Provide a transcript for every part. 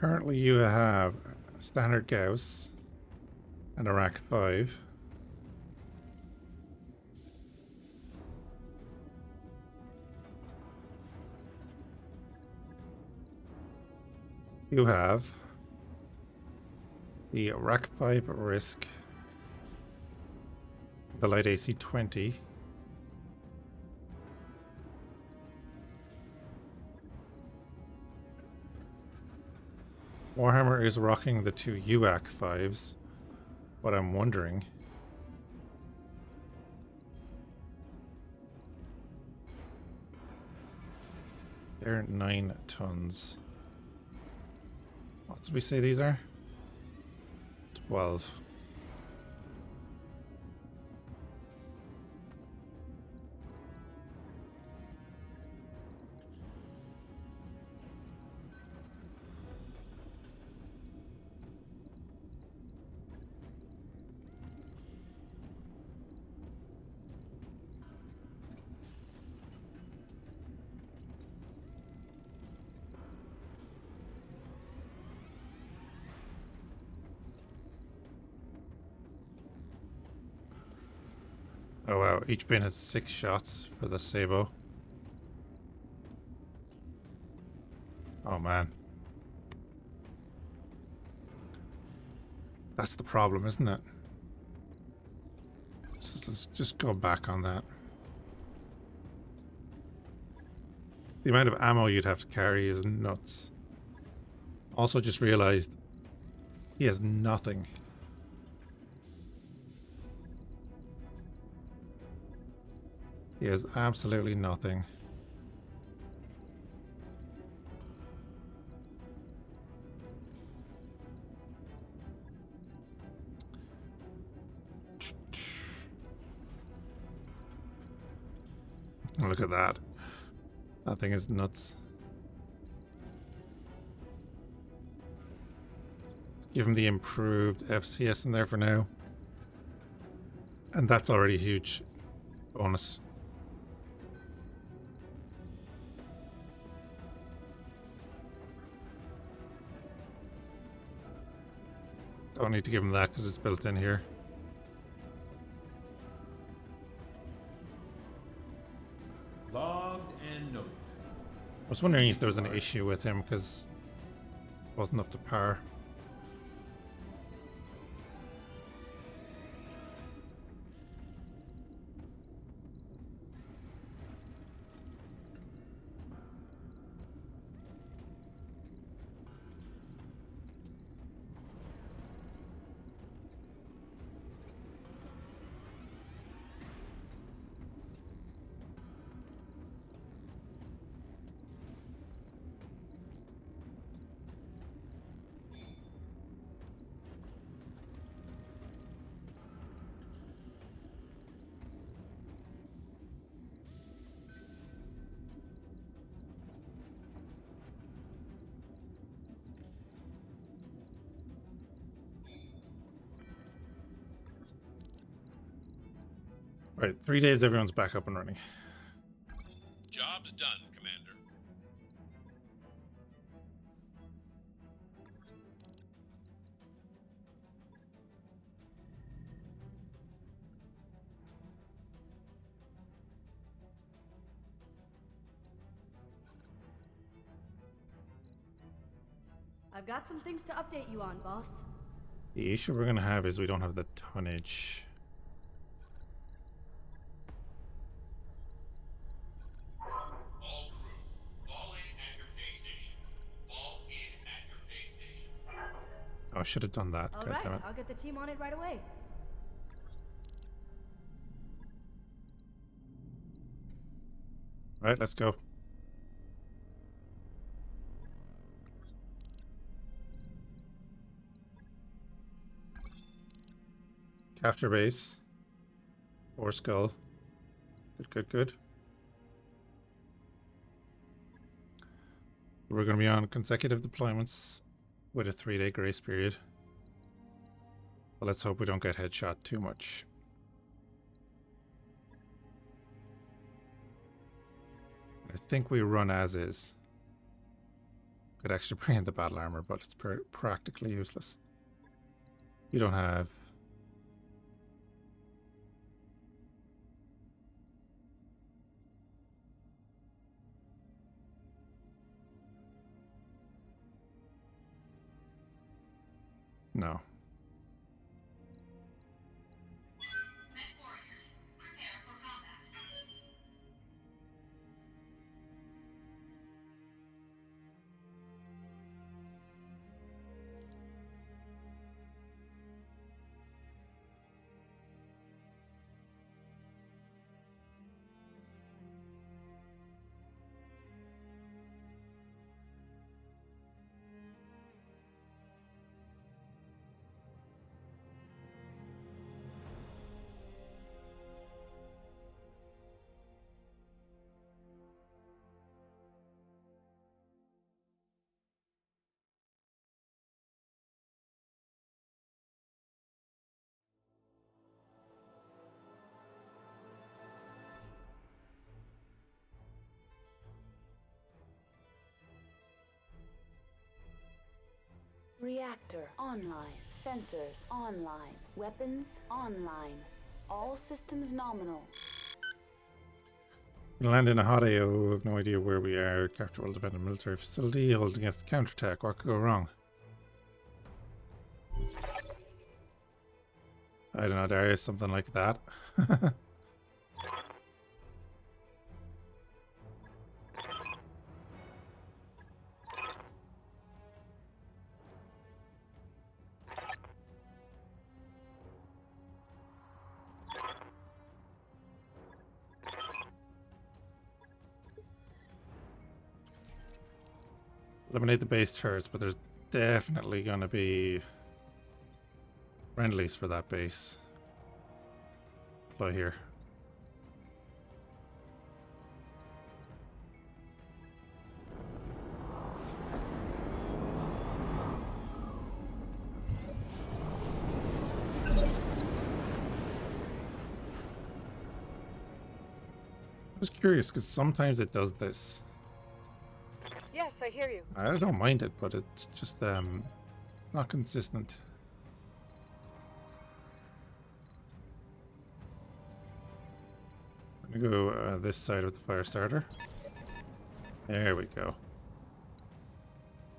Currently you have standard Gauss and a rack 5. You have the rack 5 risk, the light AC 20. Warhammer is rocking the 2 UAC 5s, but I'm wondering they're 9 tons. What did we say these are? 12. Oh wow, each bin has 6 shots for the Sabo. Oh man. That's the problem, isn't it? Let's just go back on that. The amount of ammo you'd have to carry is nuts. Also just realized he has nothing. He has absolutely nothing. Look at that. That thing is nuts. Give him the improved FCS in there for now. And that's already a huge bonus. Don't need to give him that because it's built in here. Logged and noted. I was wondering if there was an issue with him because it wasn't up to par. Right, 3 days, everyone's back up and running. Job's done, Commander. I've got some things to update you on, boss. The issue we're going to have is we don't have the tonnage. All crew, fall in at your pay station. Fall in at your pay station. Oh, I should have done that. All God right, damn it. I'll get the team on it right away. All right, let's go. Capture base. Or skull. Good, good, good. We're going to be on consecutive deployments with a 3-day grace period. But let's hope we don't get headshot too much. I think we run as is. Could actually bring in the battle armor, but it's practically useless. You don't have... No. Mechwarriors, prepare for combat. Reactor online. Sensors online. Weapons online. All systems nominal. We land in a hot AO, have no idea where we are. Capture well-defended military facility, hold against the counterattack. What could go wrong? I don't know, Darius, something like that. Eliminate the base turrets, but there's definitely going to be friendlies for that base. Deploy here. I was curious because sometimes it does this. Yes, I hear you. I don't mind it, but it's just it's not consistent. I'm gonna go this side of the fire starter. There we go.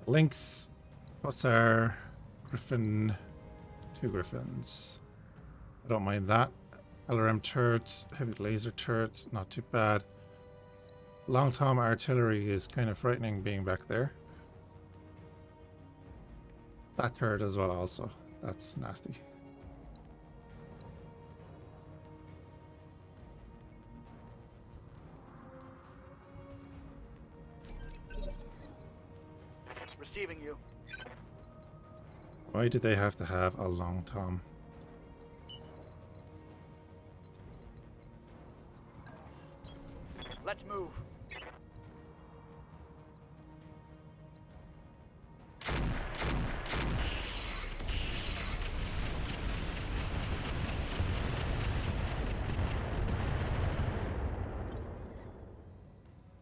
Lynx, Hussar, Griffin, 2 Griffins. I don't mind that. LRM turret, heavy laser turret, not too bad. Long Tom artillery is kind of frightening being back there. That turret as well also. That's nasty. Receiving you. Why do they have to have a Long Tom? Let's move.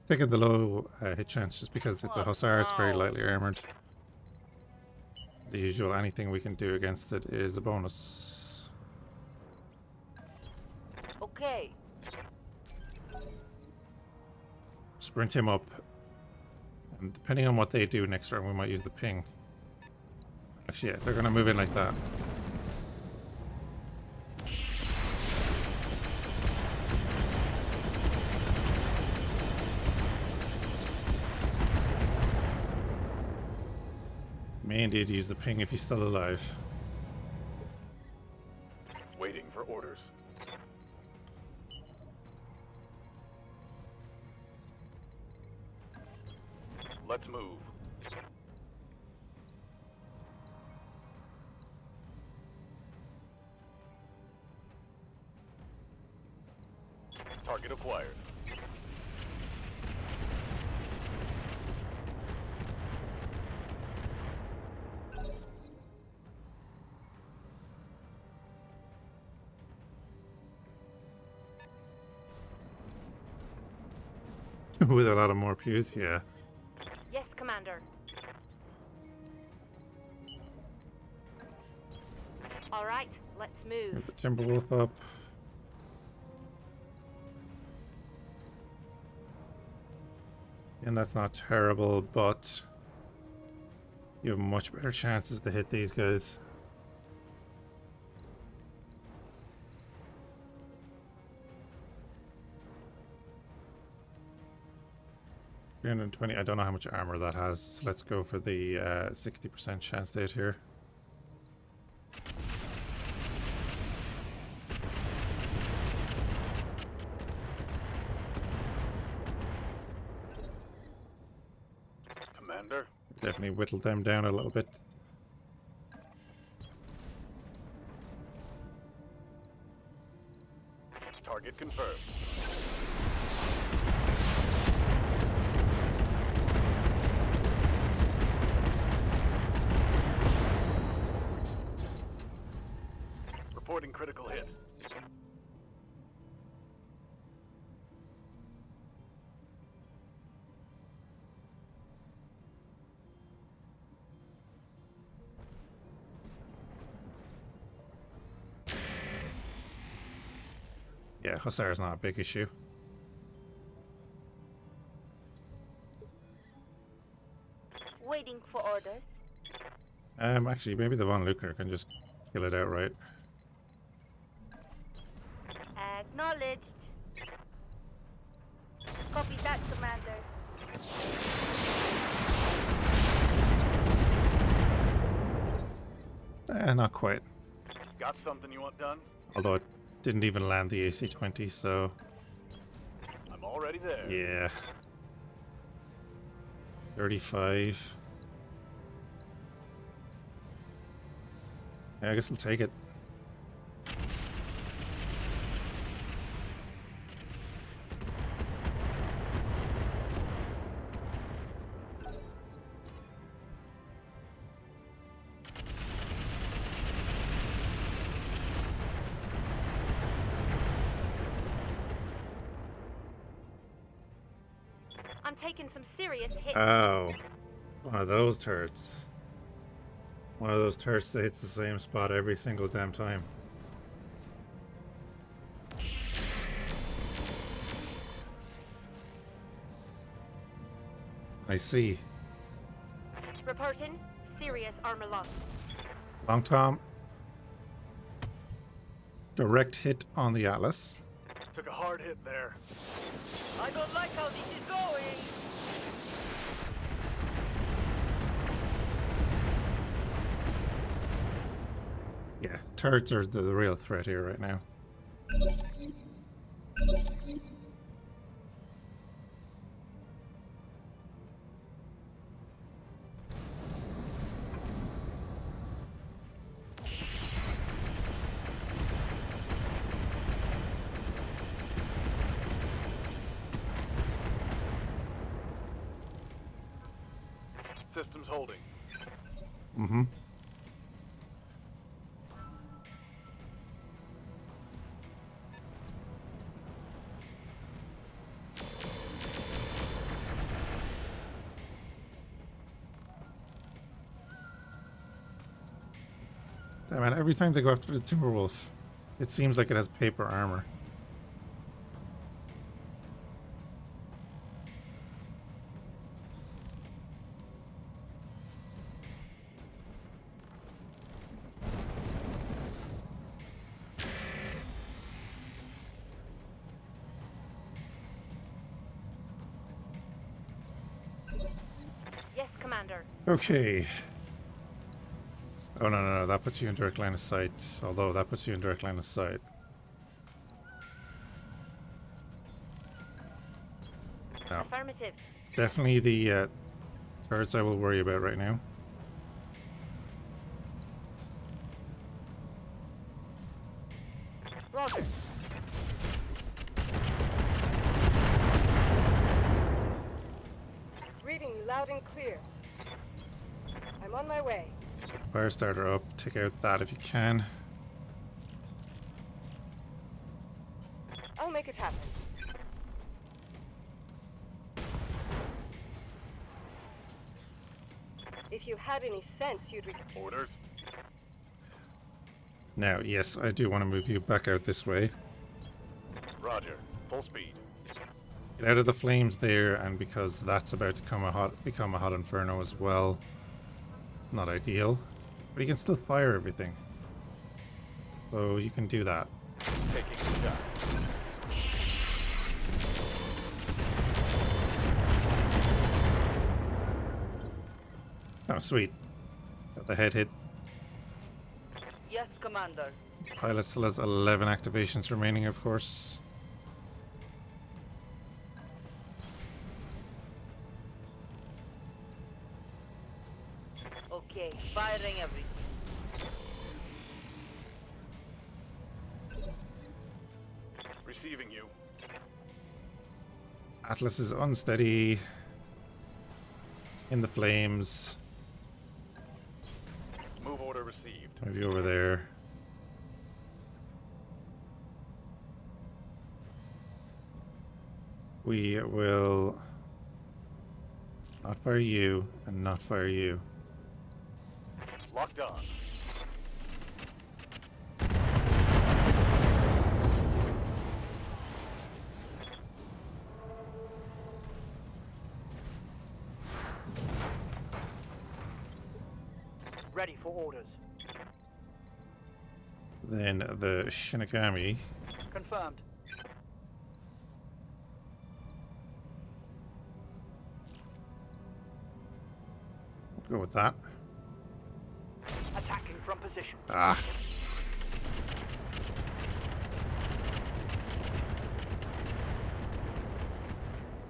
Taking the low hit chance just because it's a Hussar, it's very lightly armored. The usual anything we can do against it is a bonus. Okay. Sprint him up. And depending on what they do next round, we might use the ping. Actually, yeah, they're going to move in like that. May indeed use the ping if he's still alive. Waiting for orders. Let's move. Target acquired. With a lot of more pews, yeah. Yes, Commander. All right, let's move. Get the Timberwolf up. And that's not terrible, but you have much better chances to hit these guys. 320. I don't know how much armor that has, so let's go for the 60% chance to hit here. Commander, Definitely whittled them down a little bit. target confirmed. Reporting critical hit. Yeah, Hussar's not a big issue. Waiting for orders. Actually, maybe the Von Luker can just kill it outright. Acknowledged. Copy that, Commander. Not quite. Got something you want done? Although it didn't even land the AC-20, so... I'm already there. yeah. 35. Yeah, I guess I'll take it. I'm taking some serious hits. Oh. One of those turrets. One of those turrets that hits the same spot every single damn time. I see. Reporting serious armor loss. Long Tom. Direct hit on the Atlas. Took a hard hit there. I don't like how this is going. Yeah, turrets are the real threat here right now. Systems holding. Mm-hmm. Yeah, man, every time they go after the Timberwolf, it seems like it has paper armor. Yes, Commander. Okay. Oh, no, that puts you in direct line of sight. Although, that puts you in direct line of sight. No. Affirmative. It's definitely the turrets I will worry about right now. Roger. Reading you loud and clear. I'm on my way. Fire starter up. Take out that if you can. I'll make it happen. If you had any sense, you'd Orders. Now, yes, I do want to move you back out this way. Roger. Full speed. Get out of the flames there, and because that's about to become a hot inferno as well, it's not ideal. But you can still fire everything. So you can do that. Taking a shot. Oh, sweet. Got the head hit. Yes, Commander. Pilot still has 11 activations remaining, of course. Okay, firing everything. Receiving you. Atlas is unsteady. In the flames. Move order received. Move you over there. We will not fire you and not fire you. Locked on. Ready for orders. Then the Shinigami. Confirmed. Go with that. Attacking from position. Ah.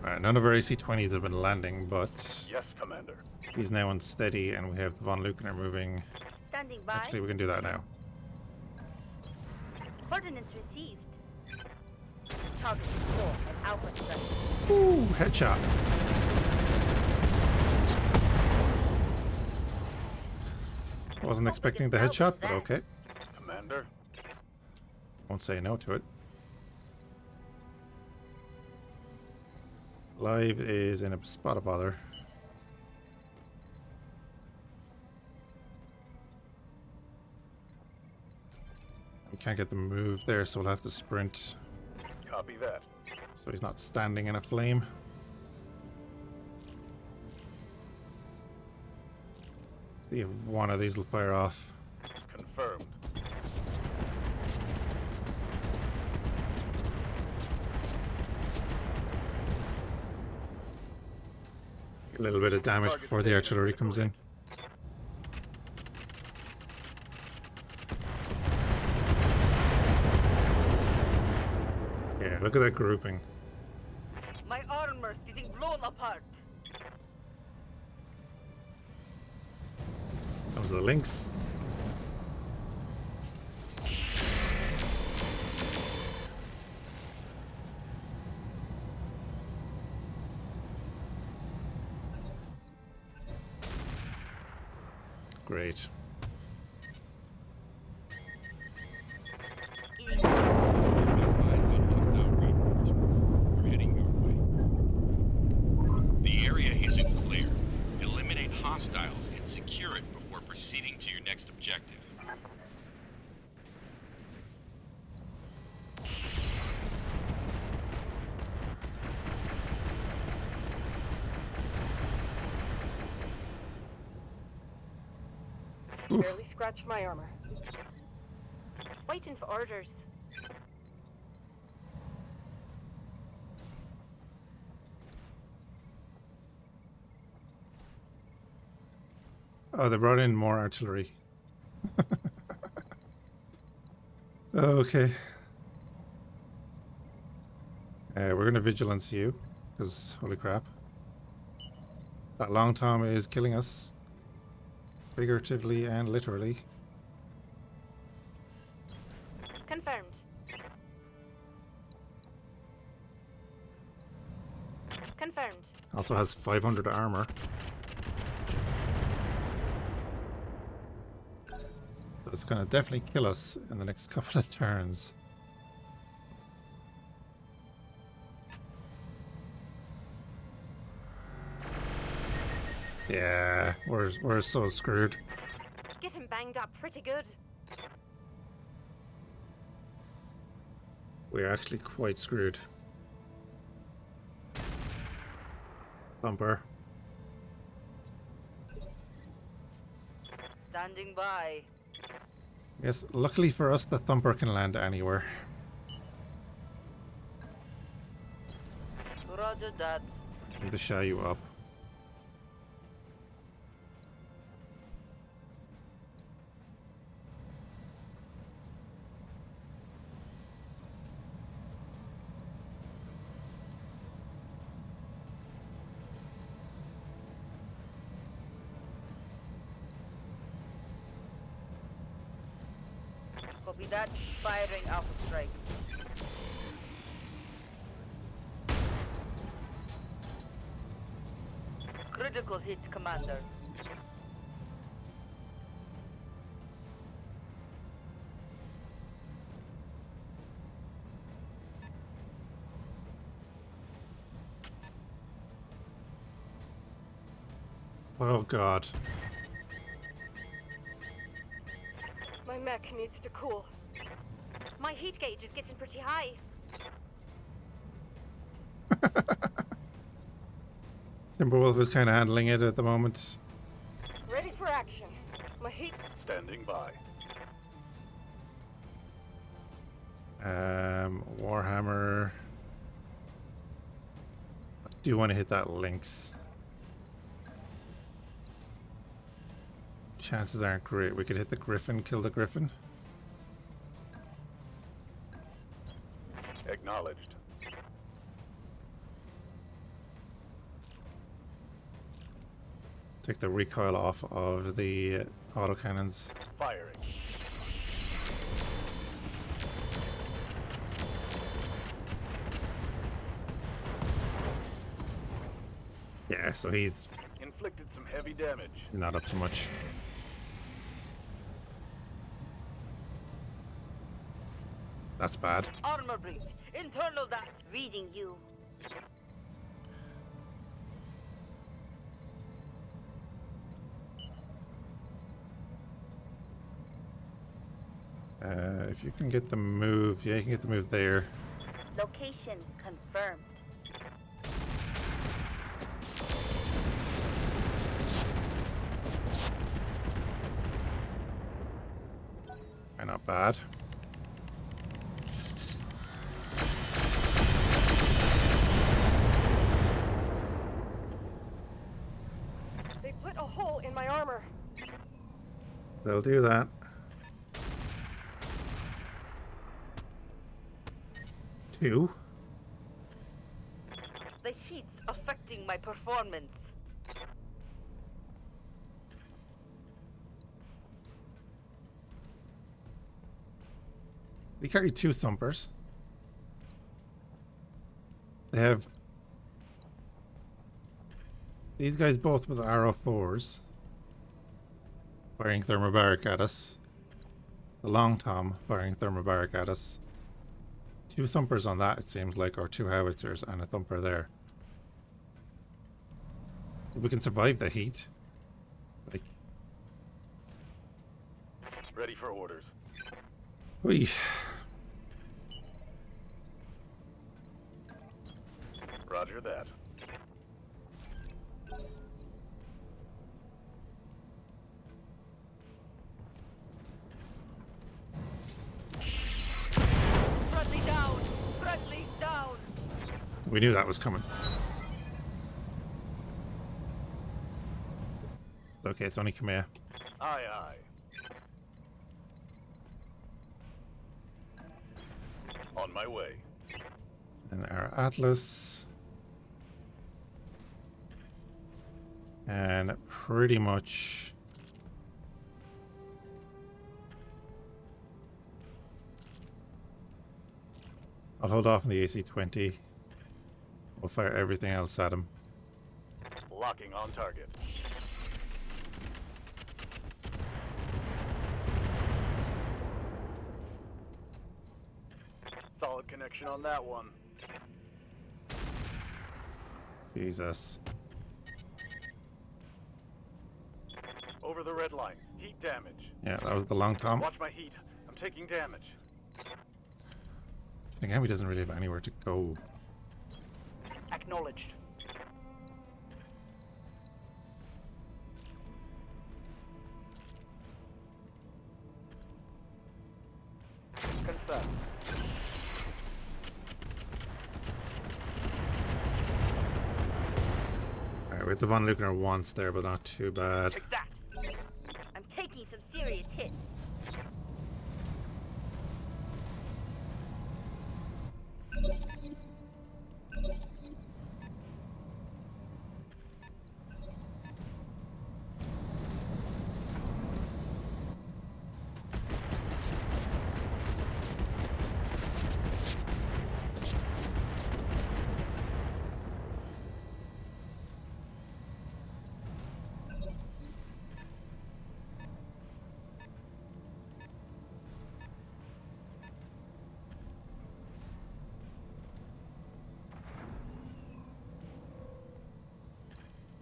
Alright, none of our AC-20s have been landing, but Yes, Commander. he's now unsteady, and we have the Von Lukener moving. Standing by. Actually, we can do that now. Coordinates received. Target 4 and Alpha threat. Ooh, headshot. Wasn't expecting the headshot, but okay. Commander. Won't say no to it. Live is in a spot of bother. We can't get the move there, so we'll have to sprint. Copy that. So he's not standing in a flame. See if one of these will fire off. Confirmed. A little bit of damage before the artillery comes in. Yeah, look at that grouping. My armor's getting blown apart. Those are the links. Great. We're heading your way. The area isn't clear. Eliminate hostiles and secure it before proceeding to your next objective. Barely scratched my armor. Waiting for orders. Oh, they brought in more artillery. Okay. We're gonna vigilance you, because holy crap. That long tom is killing us. Figuratively and literally. Confirmed. Confirmed. Also has 500 armor. So it's gonna definitely kill us in the next couple of turns. Yeah, we're so screwed. Getting banged up pretty good. We're actually quite screwed. Thumper. Standing by. Yes, luckily for us, the Thumper can land anywhere. Roger that. Need to show you up. Copy that. Firing Alpha Strike. Critical hit, Commander. Oh god. My mech needs to cool. My heat gauge is getting pretty high. Timberwolf is kind of handling it at the moment. Ready for action. My heat. Standing by. Warhammer. I do want to hit that Lynx. Chances aren't great. We could hit the Griffin, kill the Griffin. Acknowledged. Take the recoil off of the autocannons. Firing. Yeah, so he's Inflicted some heavy damage. not up to much. That's bad. Armor breach. Internal dash. Reading you. If you can get the move, yeah, you can get the move there. Location confirmed. Not bad. They put a hole in my armor. They'll do that. Two. The heat's affecting my performance. They carry two Thumpers. They have these guys both with arrow 4s firing thermobaric at us. The Long Tom firing thermobaric at us. Two Thumpers on that, it seems like, or two howitzers and a Thumper there. If we can survive the heat. Like, Ready for orders. whee. Roger that. Friendly down! Friendly down! We knew that was coming. Okay, it's only Khmer. Aye, aye. On my way. And our Atlas. And pretty much I'll hold off on the AC-20. We'll fire everything else at him. Locking on target. Solid connection on that one. Jesus. Over the red line. Heat damage. Yeah, that was the Long Tom. Watch my heat. I'm taking damage. Again, he doesn't really have anywhere to go. Acknowledged. Confirmed. Alright, with the Von Lukener once there, but not too bad. Take that. I'm taking some serious hits.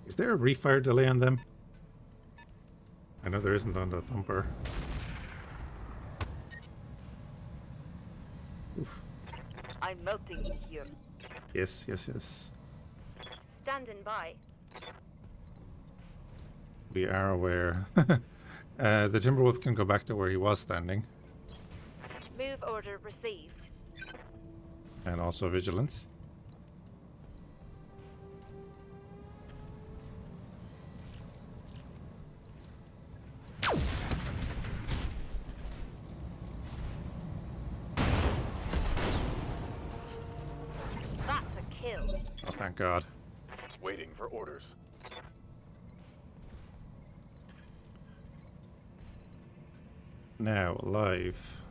Is there a refire delay on them? I know there isn't on the Thumper. Oof. I'm melting in here. Yes, yes, yes. Standing by. We are aware. The Timberwolf can go back to where he was standing. Move order received. And also Vigilance. That's a kill. Oh, thank God. Waiting for orders. Now, live.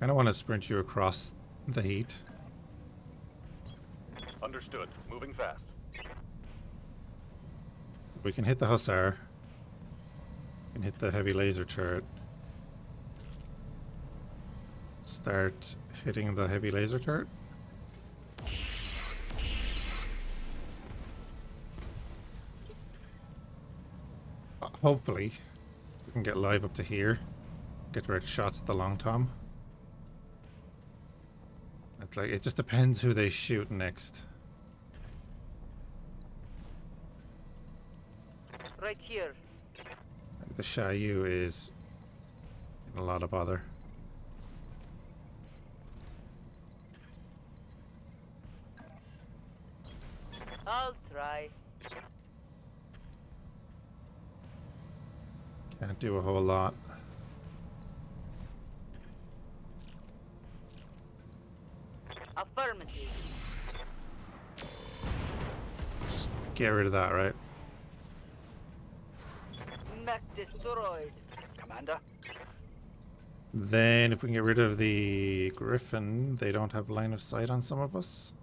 I don't want to sprint you across the heat. Understood. Moving fast. We can hit the Hussar. We can hit the heavy laser turret. Start hitting the heavy laser turret. Hopefully, we can get live up to here. Get direct shots at the long tom. It's like, it just depends who they shoot next. Right here. The Xiaoyu is in a lot of bother. I'll try. Can't do a whole lot. Affirmative. Just get rid of that, right? Mech destroyed. Commander? Then if we can get rid of the Griffin, they don't have line of sight on some of us.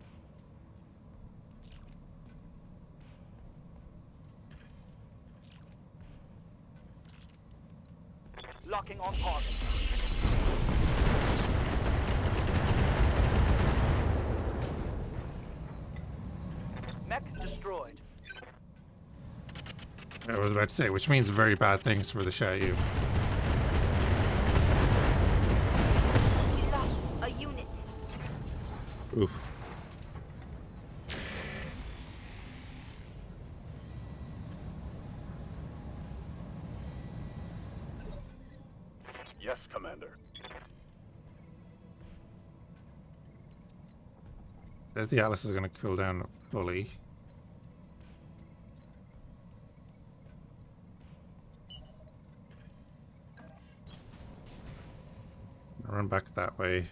Locking on target. Mech destroyed. I was about to say, which means very bad things for the Xiaoyu. Lost a unit. Oof. Yes, Commander. Says the Atlas is going to cool down fully. Run back that way.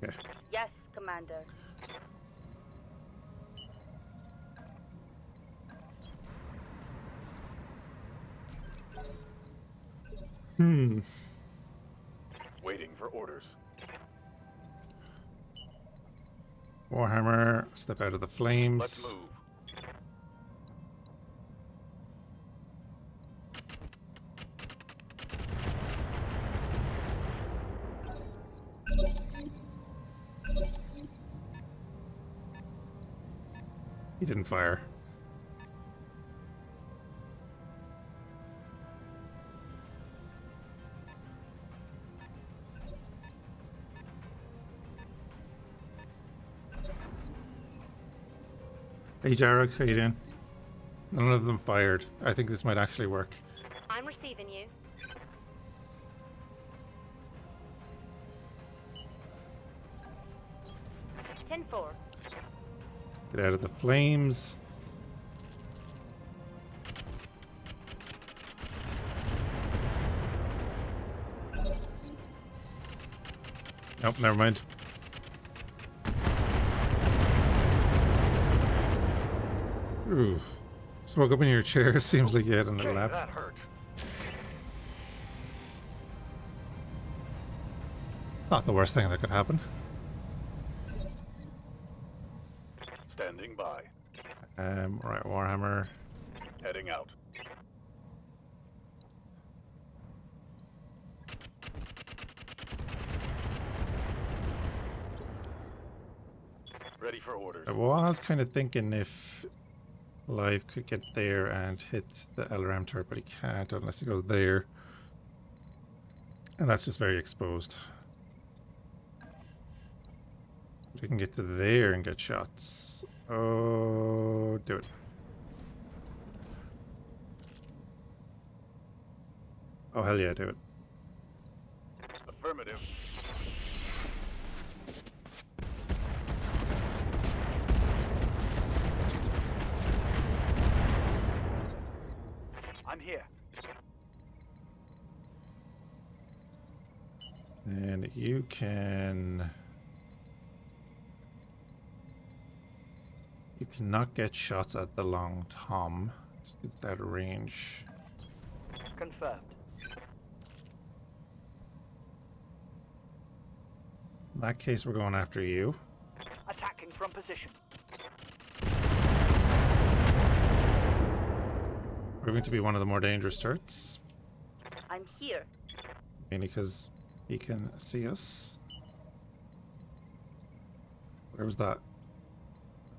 Okay. Yes, Commander. Waiting for orders. Warhammer, step out of the flames. Let's move. didn't fire. Hey Jarek, how you doing? None of them fired. I think this might actually work. I'm receiving you. 10-4. Get out of the flames. Nope, never mind. Ooh. Smoke up in your chair seems like you had on the Okay, lap. that hurt. It's not the worst thing that could happen. Standing by. Right, Warhammer. Heading out. Ready for orders. I was kind of thinking if Live could get there and hit the LRM turret, but he can't unless he goes there. And that's just very exposed. But he can get to there and get shots. Oh, do it. Oh, hell yeah, do it. Affirmative. I'm here. And you can... You cannot get shots at the long tom. Just get that range. Confirmed. In that case, we're going after you. Attacking from position. Proving to be one of the more dangerous turrets. I'm here. Mainly because he can see us. Where was that?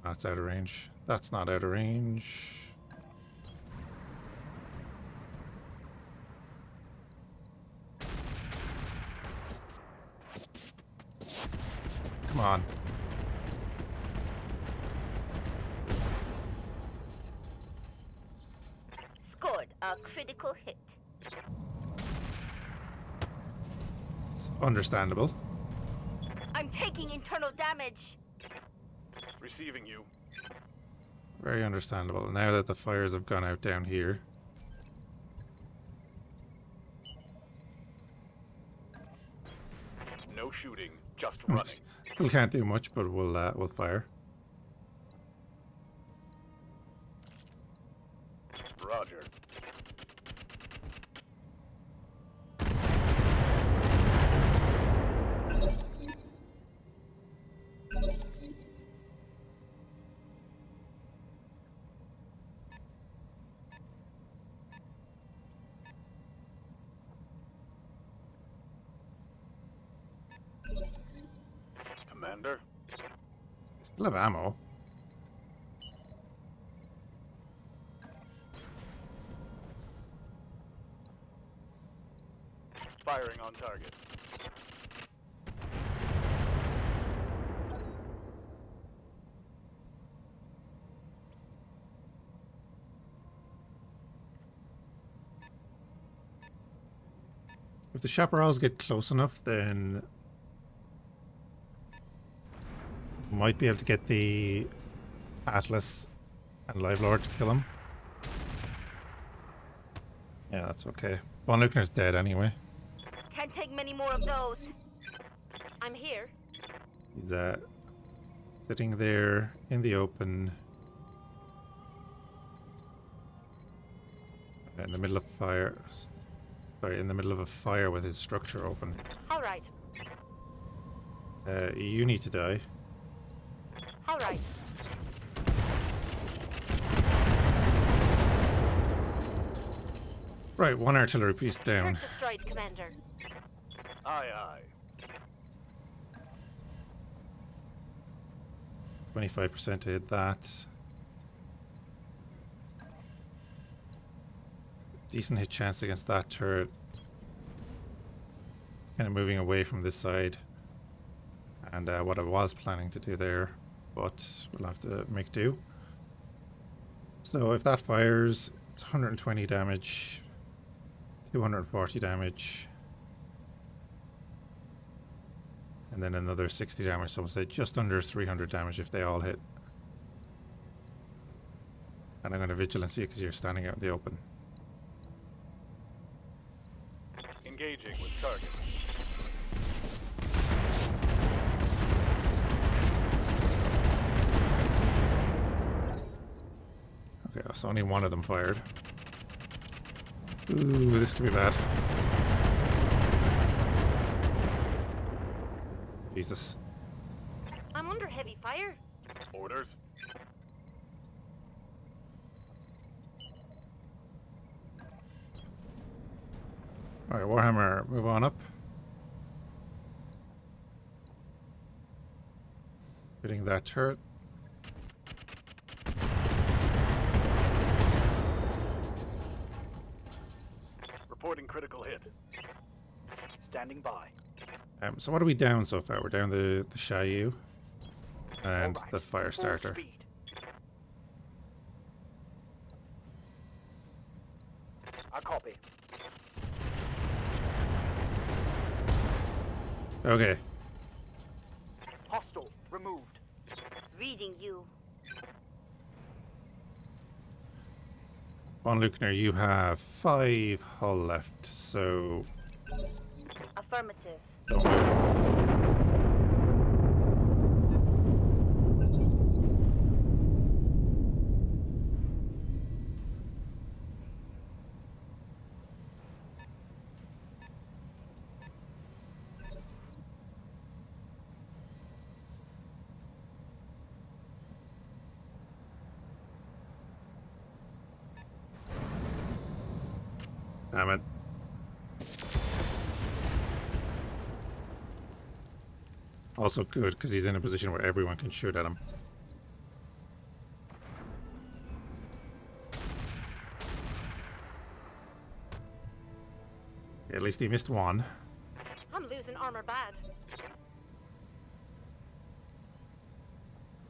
That's out of range. That's not out of range. Come on. Scored a critical hit. It's understandable. I'm taking internal damage. Receiving you. Very understandable. Now that the fires have gone out down here. No shooting, just running. Still can't do much, but we'll fire. Roger. Commander. Still have ammo. Firing on target. If the chaparrals get close enough, then might be able to get the Atlas and Live Lord to kill him. Yeah, that's okay. Von Luckner's dead anyway. Can't take many more of those. I'm here. He's sitting there in the open. In the middle of fire. Sorry, in the middle of a fire with his structure open. All right. You need to die. All right. Right, one artillery piece down. Turret destroyed, Commander. Aye, aye. 25% to hit that. decent hit chance against that turret. Kind of moving away from this side. And what I was planning to do there, but we'll have to make do. So if that fires, it's 120 damage, 240 damage, and then another 60 damage, so we'll say just under 300 damage if they all hit. And I'm going to vigilance you because you're standing out in the open. Engaging with target. Okay, so only one of them fired. Ooh, this could be bad. Jesus. I'm under heavy fire. Orders. Alright, Warhammer, move on up. Hitting that turret. Reporting critical hit. Standing by. So what are we down so far? We're down the Shayu and All right. the fire Full starter. speed. I copy. Okay. Hostile removed. Reading you. Von Luckner, you have 5 hull left, so Affirmative. don't move. Damn it. Also good, because he's in a position where everyone can shoot at him. At least he missed one. I'm losing armor bad.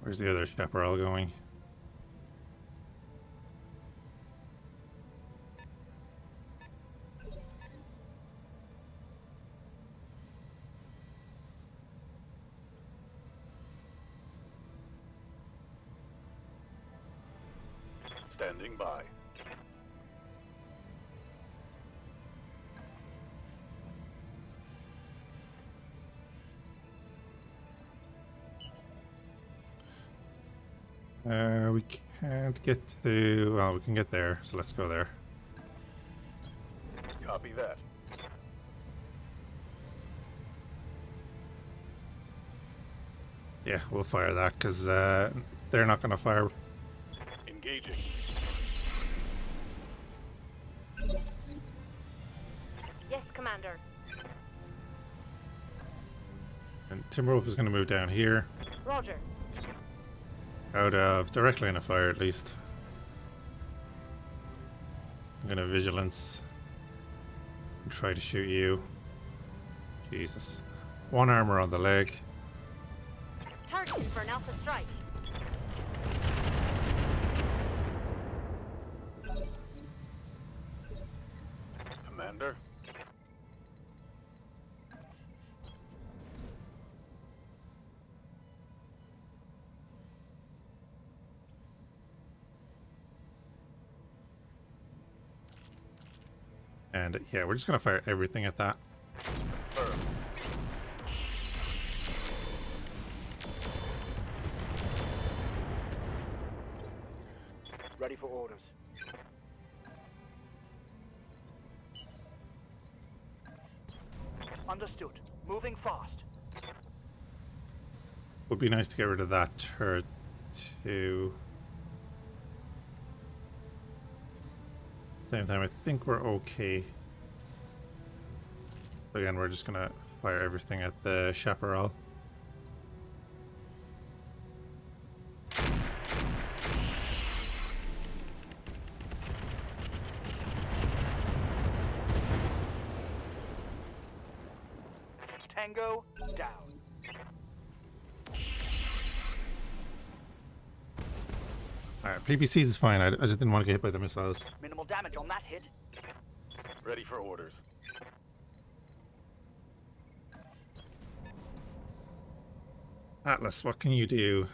Where's the other chaparral going? Standing by. We can't get to... Well, we can get there, so let's go there. Copy that. Yeah, we'll fire that, because they're not going to fire. Engaging. Yes, Commander. And Timberwolf is going to move down here. Roger. Out of directly in a fire, at least. I'm going to vigilance. And try to shoot you. Jesus. 1 armor on the leg. Targeted for an alpha strike. Commander. And yeah, we're just going to fire everything at that. Firm. Ready for orders. Understood. Moving fast. Would be nice to get rid of that turret too. Same time, I think we're okay. Again, we're just gonna fire everything at the chaparral. Tango down. Alright, PPCs is fine. I just didn't want to get hit by the missiles. Minimal damage on that hit. Ready for orders. Atlas, what can you do?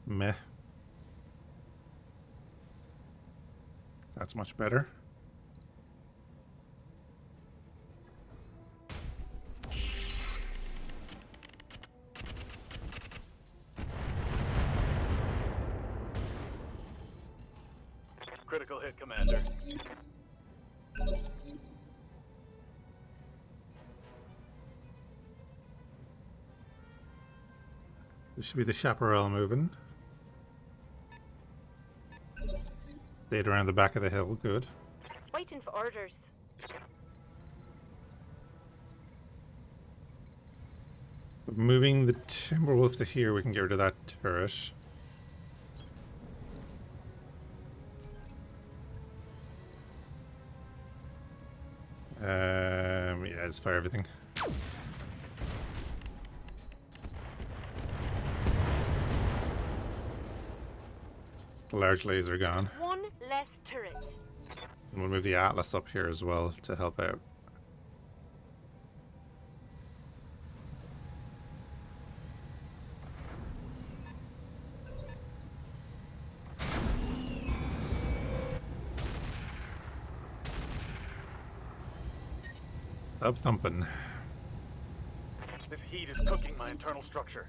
Meh. That's much better. Critical hit, Commander. This should be the chaparral moving. Stayed around the back of the hill, good. Waiting for orders. Moving the Timberwolf to here, we can get rid of that turret. Yeah, just fire everything. The large laser gone. One less turret. And we'll move the Atlas up here as well to help out. Up thumping. This heat is cooking my internal structure.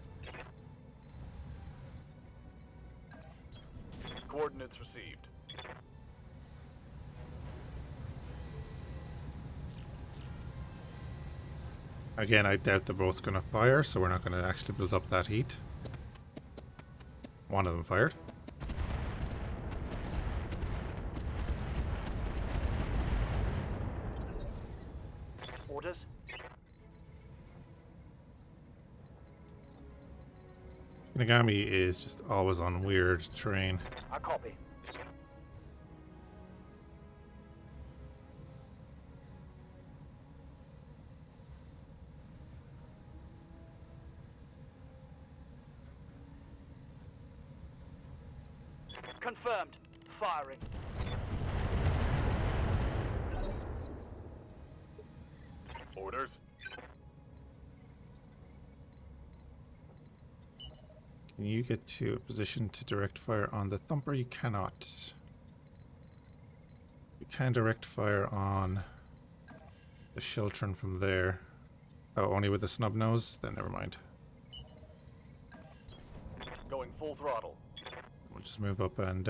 Coordinates received. Again, I doubt they're both going to fire, so we're not going to actually build up that heat. One of them fired. Orders. Shinigami is just always on weird terrain. I copy. Confirmed. Firing. Orders. Can you get to a position to direct fire on the Thumper? You cannot. You can direct fire on the Shiltron from there. Oh, only with the snub nose? Then never mind. Going full throttle. We'll just move up and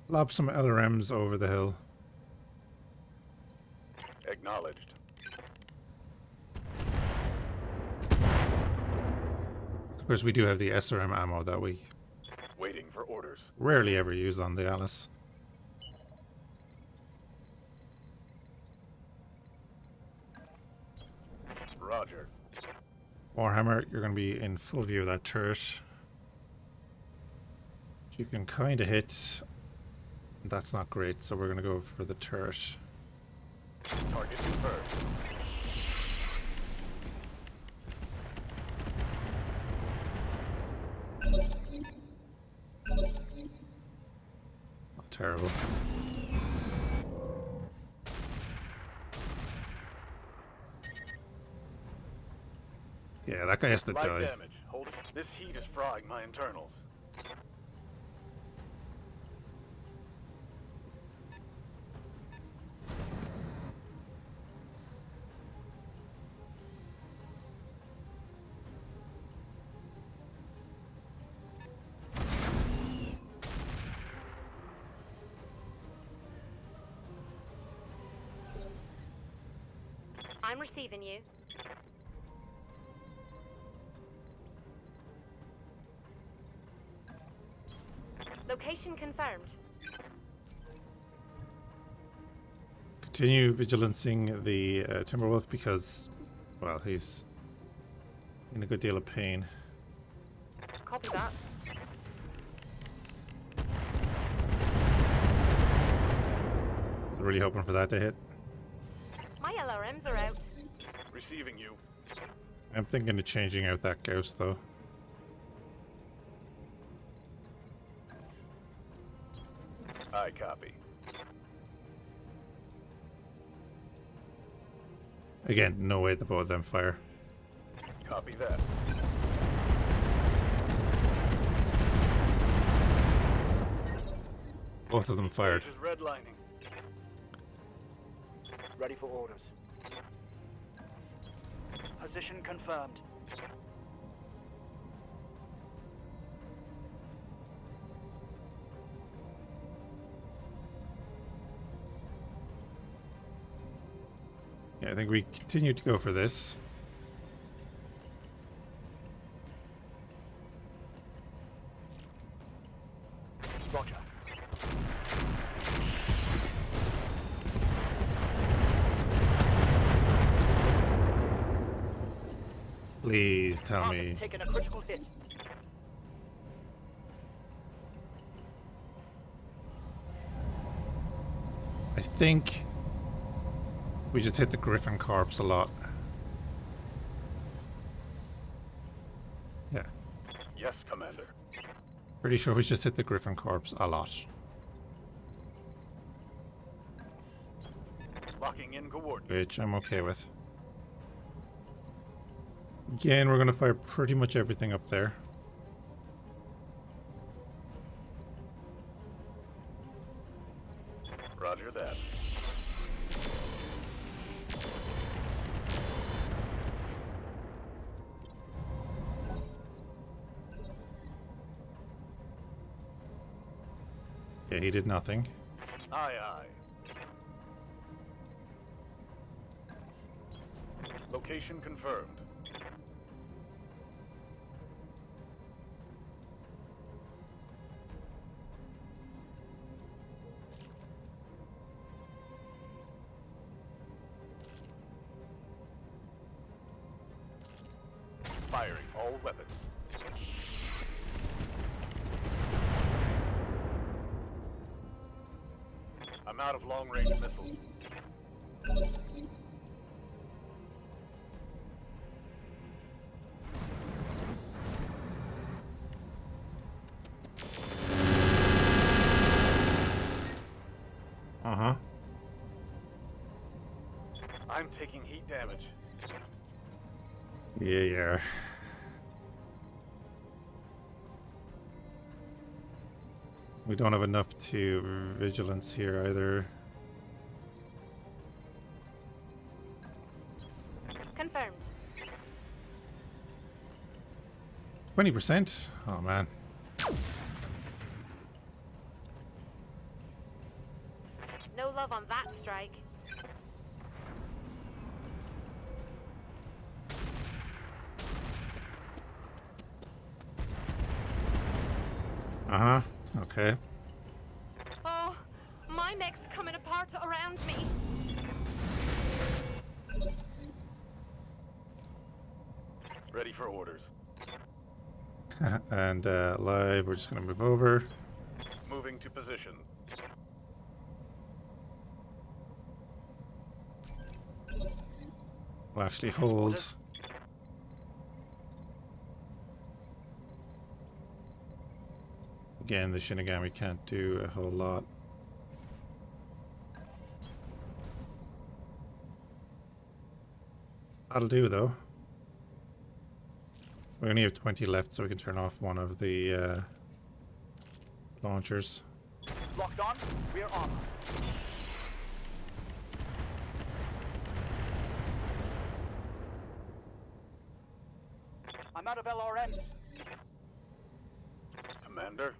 lob some LRMs over the hill. Acknowledged. Of course, we do have the SRM ammo that we Waiting for orders. rarely ever use on the Alice. Roger. Warhammer, you're going to be in full view of that turret. You can kind of hit. That's not great, so we're going to go for the turret. Target confirmed. Not terrible. Yeah, that guy has to Light die. damage. Hold it. This heat is frying my internals. I'm receiving you. Location confirmed. Continue vigilancing the Timberwolf because, well, he's in a good deal of pain. Copy that. Really hoping for that to hit. My LRM LRMs are out. Receiving you. I'm thinking of changing out that ghost though. I copy. Again, no way the both of them fire. Copy that. Both of them fired. Stage is redlining. Ready for orders. Position confirmed. Yeah, I think we continue to go for this. Roger. Please tell Target me. taking a critical hit. I think we just hit the Griffin corpse a lot. Yeah, Yes, Commander. pretty sure we just hit the Griffin corpse a lot. Locking in coordinates. Which I'm okay with. Again, we're gonna fire pretty much everything up there. Roger that. Yeah, he did nothing. Aye, aye. Location confirmed. Firing all weapons. I'm out of long-range missiles. Uh-huh. I'm taking heat damage. Yeah, yeah. We don't have enough to vigilance here either. Confirmed. 20%? Oh man. No love on that strike. Uh-huh. Okay. Oh, my mech's coming apart around me. Ready for orders. And live, we're just gonna move over. Moving to position. We'll actually hold. Again, the Shinigami can't do a whole lot. That'll do though. We only have 20 left, so we can turn off one of the launchers. Locked on. Rear armor. I'm out of LRM. Commander.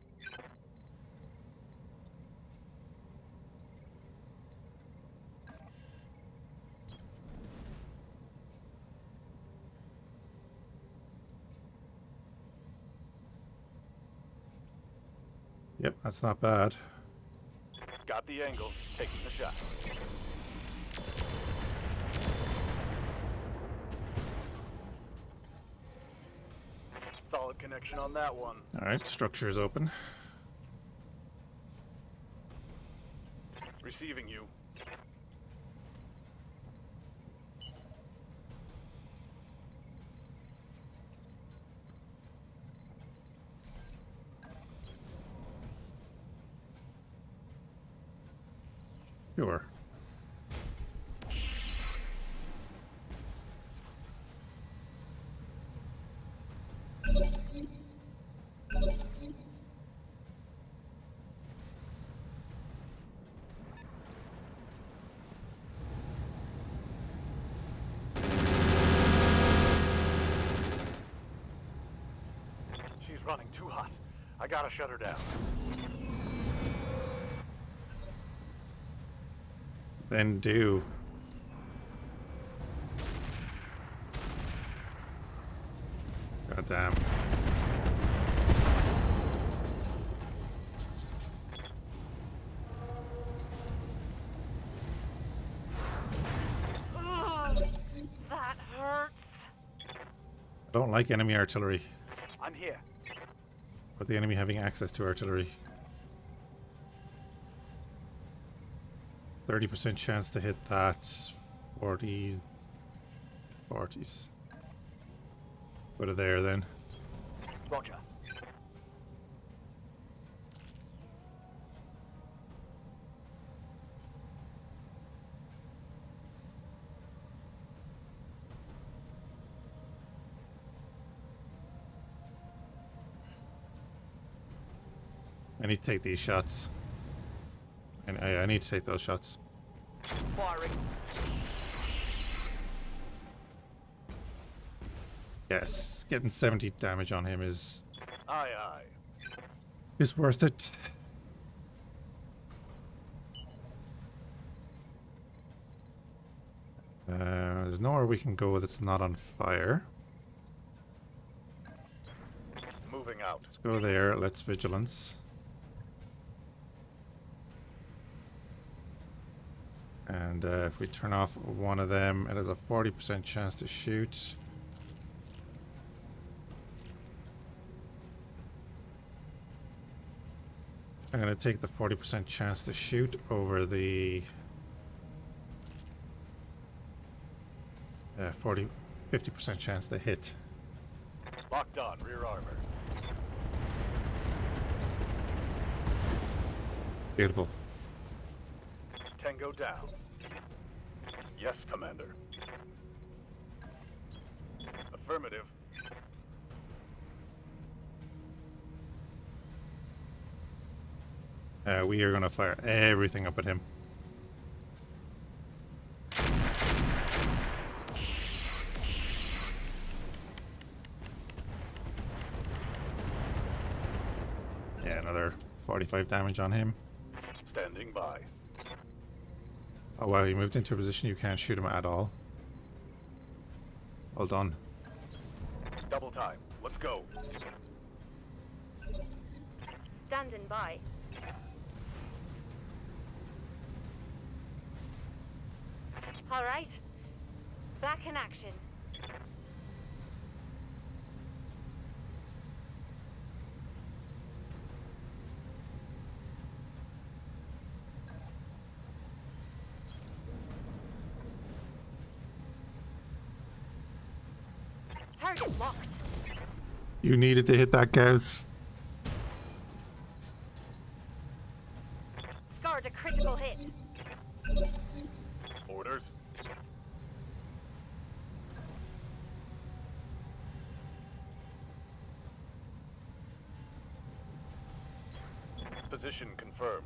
Yep, that's not bad. Got the angle. Taking the shot. Solid connection on that one. Alright, structure's open. Receiving you. Sure. She's running too hot. I gotta shut her down. Then do. God damn. Ugh, that hurts. I don't like enemy artillery, I'm here. but the enemy having access to artillery. 30% chance to hit that. 40s. Put it there then. Roger. I need to take these shots. And I need to take those shots. Firing. Yes, getting 70 damage on him is Aye, aye. worth it. There's nowhere we can go that's not on fire. Moving out. Let's go there. Let's vigilance. And if we turn off one of them, it has a 40% chance to shoot. I'm going to take the 40% chance to shoot over the 50% chance to hit. Locked on. Rear armor. Beautiful. Tango down. Yes, Commander. Affirmative. We are going to fire everything up at him. Yeah, another 45 damage on him. Standing by. Oh wow, he moved into a position you can't shoot him at all. Well done. Double time. Let's go. Standing by. All right. Back in action. Target locked. You needed to hit that Gauss. Scored a critical hit. Orders. Position confirmed.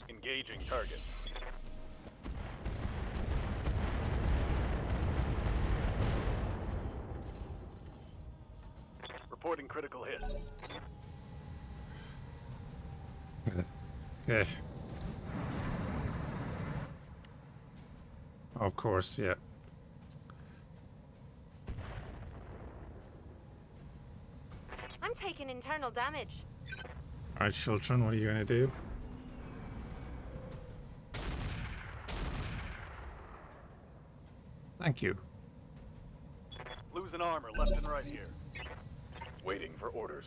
Engaging target. Reporting critical hit. Okay. Of course, yeah. I'm taking internal damage. Alright, Chiltron, what are you going to do? Thank you. Losing armor left and right here. Waiting for orders.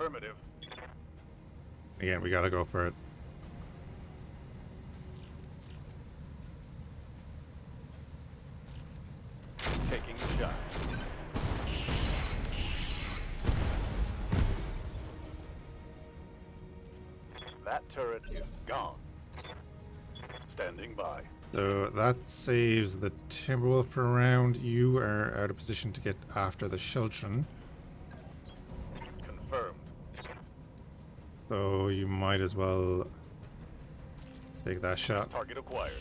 Affirmative. Again, we gotta go for it. Taking the shot. That turret is gone. Standing by. So that saves the Timberwolf for a round. You are out of position to get after the Children. Confirmed. So you might as well take that shot. Target acquired.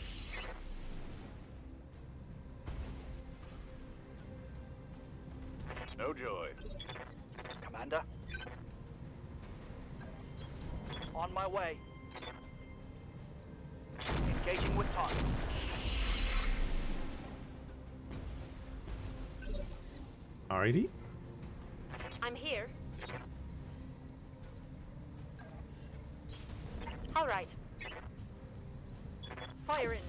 No joy. Commander. On my way. Engaging with target. Alrighty. I'm here. All right. Fire in.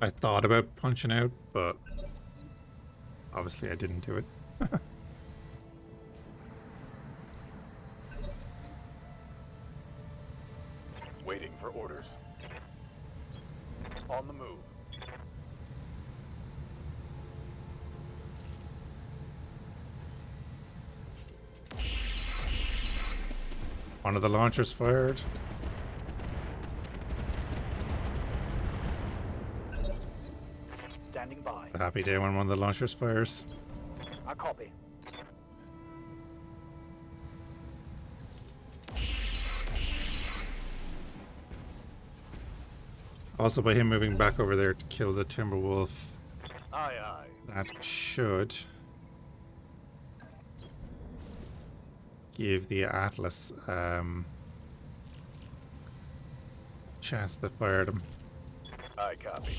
I thought about punching out, but obviously I didn't do it. Waiting for orders. On the move. One of the launchers fired. Standing by. A happy day when one of the launchers fires. I copy. Also, by him moving back over there to kill the Timberwolf, Aye, aye. that should give the Atlas chance to fire them. I copy.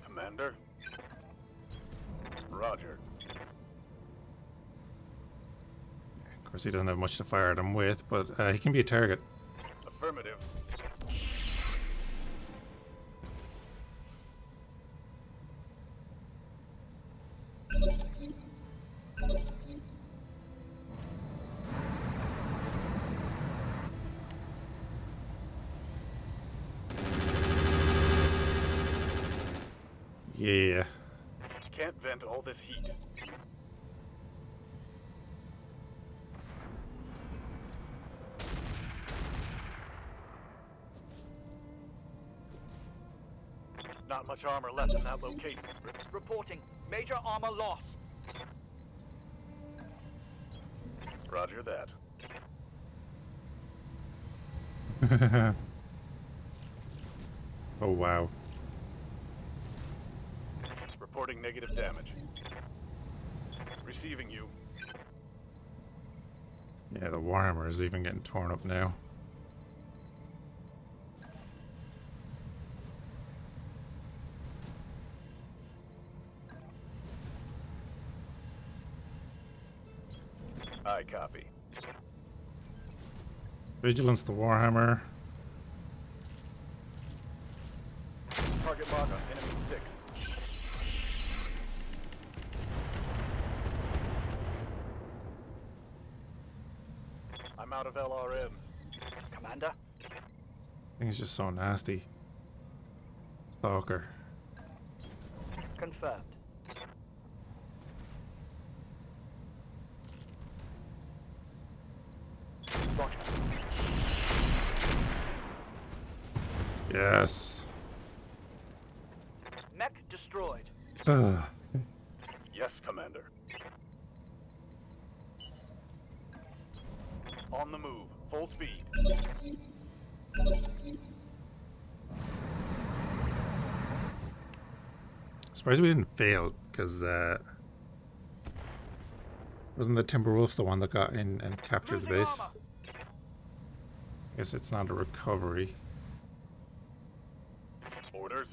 Commander. Roger. Of course, he doesn't have much to fire them with, but he can be a target. Affirmative. Yeah. Can't vent all this heat. Not much armor left in that location. Reporting. Major armor loss. Roger that. Oh, wow. Reporting negative damage. Receiving you. Yeah, the Warhammer is even getting torn up now. I copy. Vigilance to Warhammer. Target marker, enemy 6. I'm out of LRM. Commander. Thing's just so nasty. Stalker. Confirmed. Roger. Yes. Mech destroyed. Ugh. Yes, Commander. On the move, full speed. Surprised we didn't fail, because wasn't the Timberwolf the one that got in and captured the Losing base? armor. Guess it's not a recovery. Orders.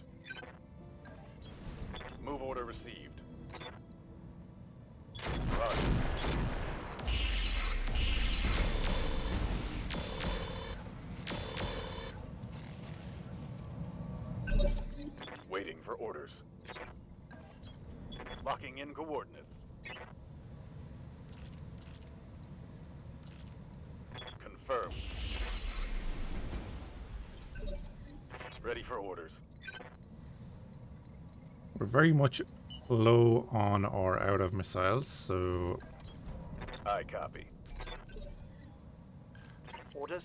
Move order received. Run. Waiting for orders. Locking in coordinates. Confirmed. Ready for orders. We're very much low on or out of missiles, so I copy. Orders?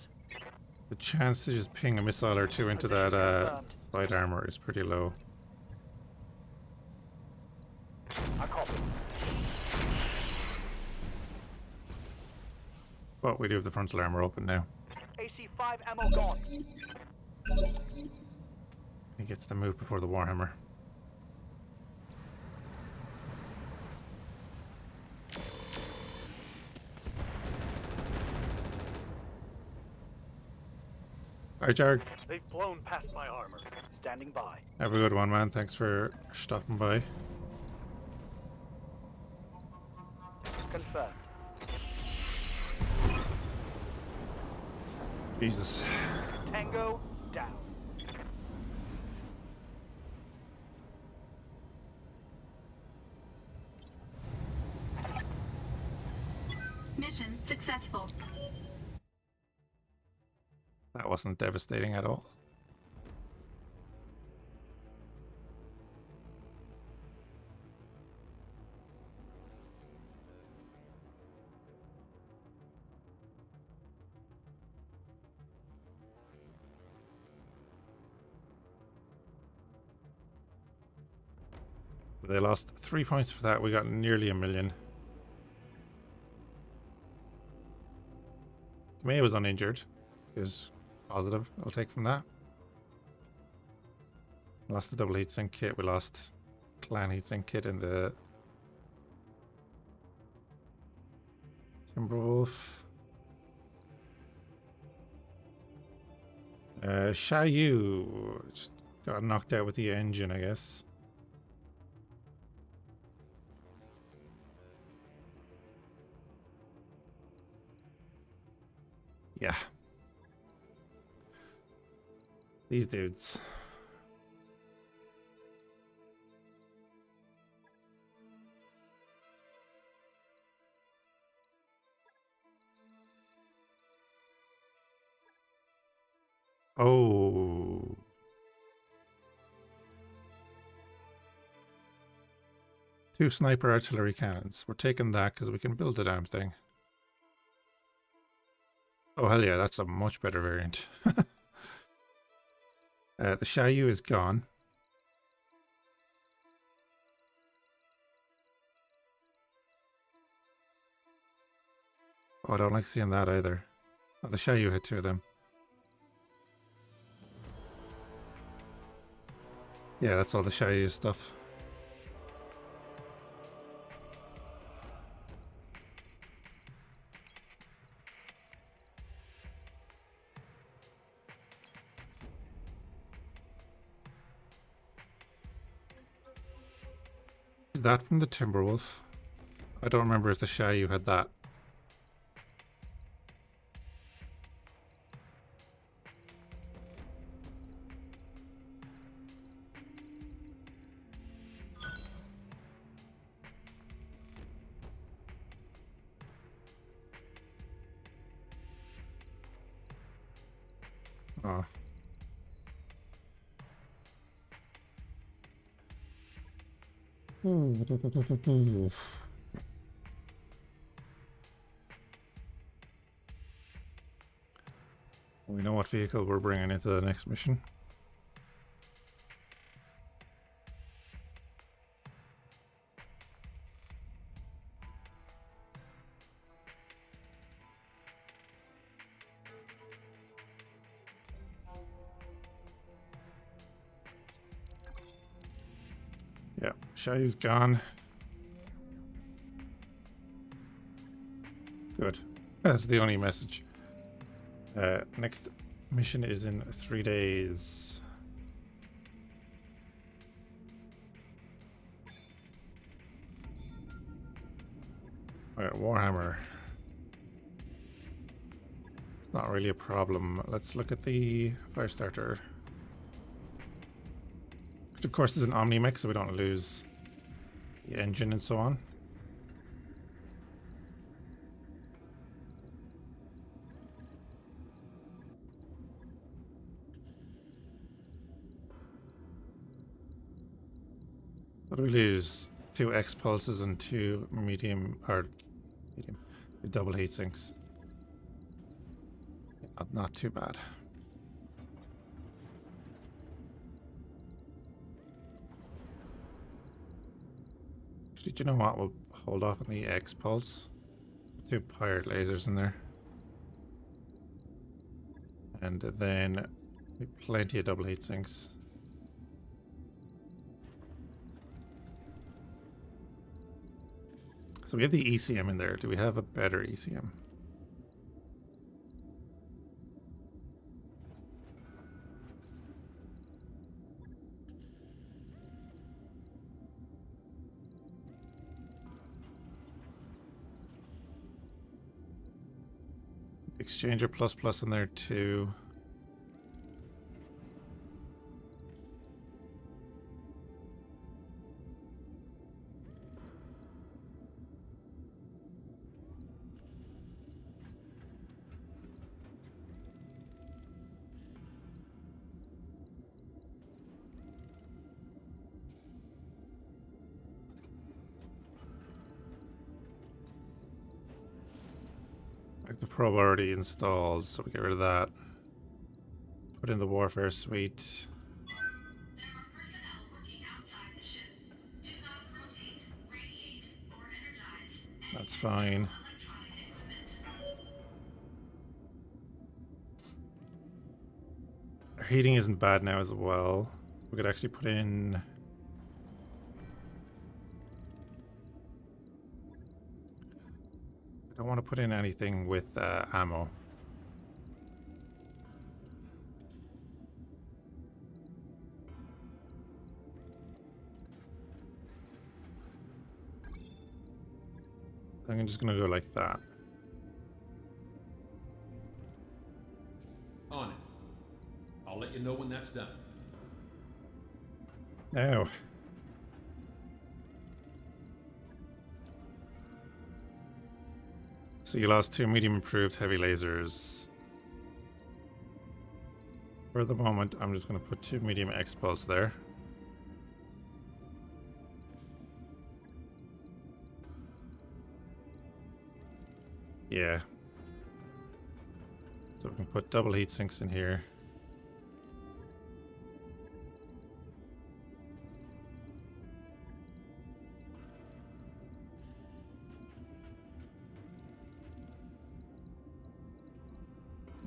the chance to just ping a missile or two into that side armor is pretty low. I copy. But we do have the frontal armor open now. AC-5 ammo gone. He gets to move before the Warhammer. Alright, Jarg. They've blown past my armor. Standing by. Have a good one, man. Thanks for stopping by. Confirmed. Jesus. Tango down. Mission successful. That wasn't devastating at all. They lost 3 points for that. We got nearly 1 million. May was uninjured. Is positive. I'll take from that. Lost the double heatsink kit. We lost clan heatsink kit in the Timberwolf. Xiaoyu just got knocked out with the engine, I guess. Yeah. These dudes. Oh. Two sniper artillery cannons. We're taking that because we can build the damn thing. Oh, hell yeah, that's a much better variant. The Xiaoyu is gone. Oh, I don't like seeing that either. Oh, the Xiaoyu had 2 of them. Yeah, that's all the Xiaoyu stuff. Is that from the Timberwolf? I don't remember if the Xiaoyu had that. Oh. We know what vehicle we're bringing into the next mission. Yeah, Xiaoyu's gone. Good. That's the only message. Next mission is in 3 days. Alright, Warhammer. It's not really a problem. Let's look at the Firestarter. Which of course is an Omni-mech, so we don't lose the engine and so on. What do we lose? 2 X pulses and 2 double heat sinks. Not too bad. Actually, do you know what? We'll hold off on the X pulse. 2 pirate lasers in there. And then plenty of double heat sinks. So we have the ECM in there. Do we have a better ECM? Exchanger plus in there too. Like the probe already installed, so we get rid of that. Put in the warfare suite. There are personnel working outside the ship. Do not rotate, radiate, or energize any That's fine. electronic equipment. Our heating isn't bad now as well. We could actually put in... I don't want to put in anything with ammo. I'm just going to go like that. On it. I'll let you know when that's done. Now. So you lost 2 medium improved heavy lasers. For the moment, I'm just going to put 2 medium X-pulse there. Yeah. So we can put double heat sinks in here.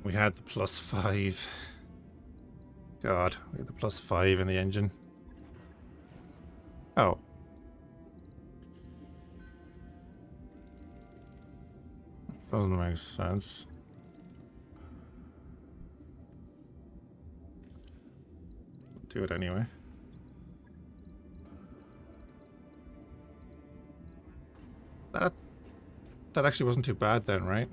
We had the +5. God, we had the +5 in the engine. Oh. Doesn't make sense. Do it anyway. That actually wasn't too bad then, right?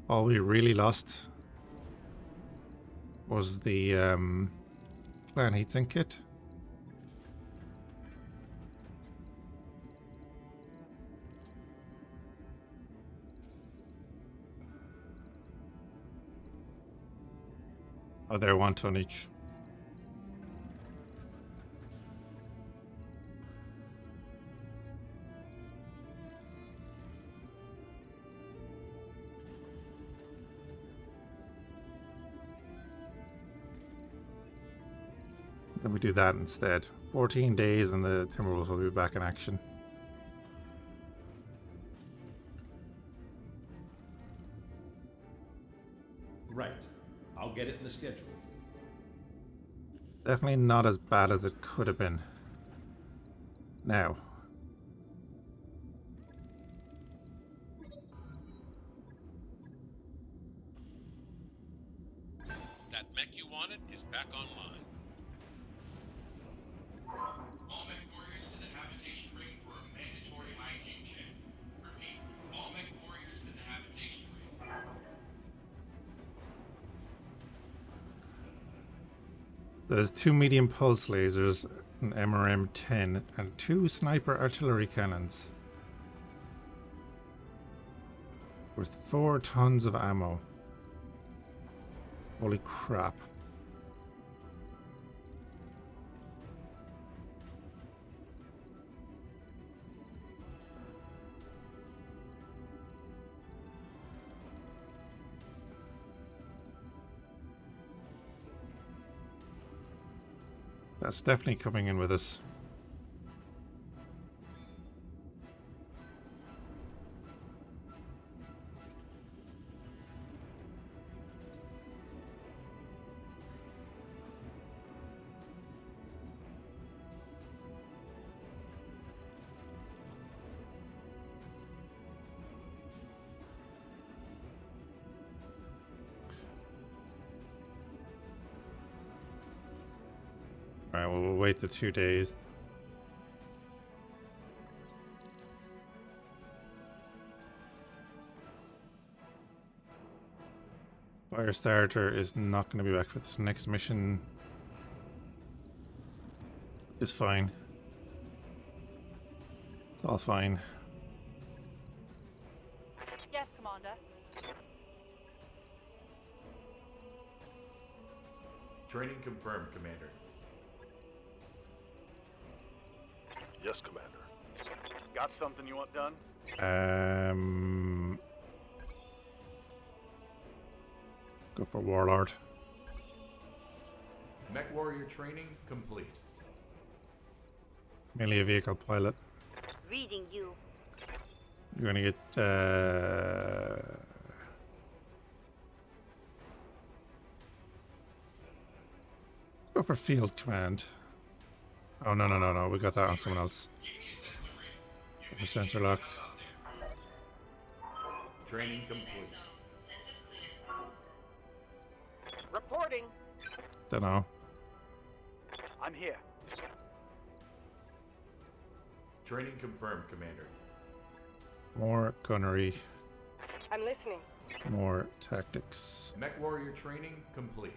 All we really lost was the clan heatsink kit. Oh, they're 1 ton each. Then we do that instead. 14 days and the Timberwolves will be back in action. Right. I'll get it in the schedule. Definitely not as bad as it could have been. Now. is back online. All mechwarriors to the habitation ring for a mandatory hygiene check. Repeat, all mechwarriors to the habitation ring. There's 2 medium pulse lasers, an MRM-10, and 2 sniper artillery cannons. With 4 tons of ammo. Holy crap. That's definitely coming in with us. Alright, well, we'll wait the 2 days. Firestarter is not going to be back for this next mission. It's fine. It's all fine. Yes, Commander. Training confirmed, Commander. Yes, Commander. Got something you want done? Go for Warlord. Mechwarrior training complete. Merely a vehicle pilot. Reading you. You're gonna get go for field command. Oh no, we got that on someone else. Go for sensor lock. Training complete. Reporting. Dunno. I'm here. Training confirmed, Commander. More gunnery. I'm listening. More tactics. Mechwarrior training complete.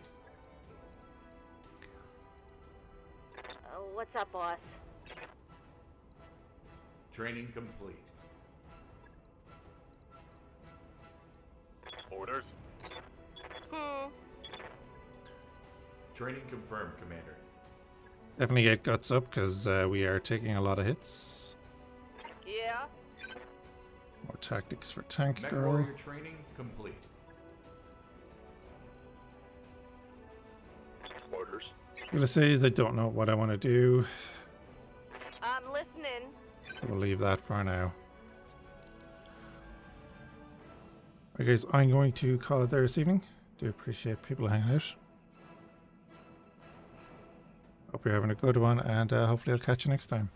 What's up, boss? Training complete. Orders. Training confirmed, Commander. Definitely get guts up because we are taking a lot of hits. Yeah? More tactics for tank girl. Mechwarrior training complete. Orders. Ulysses, I don't know what I want to do. I'm listening. So we'll leave that for now. Alright guys, I'm going to call it there this evening. Do appreciate people hanging out. Hope you're having a good one, and hopefully I'll catch you next time.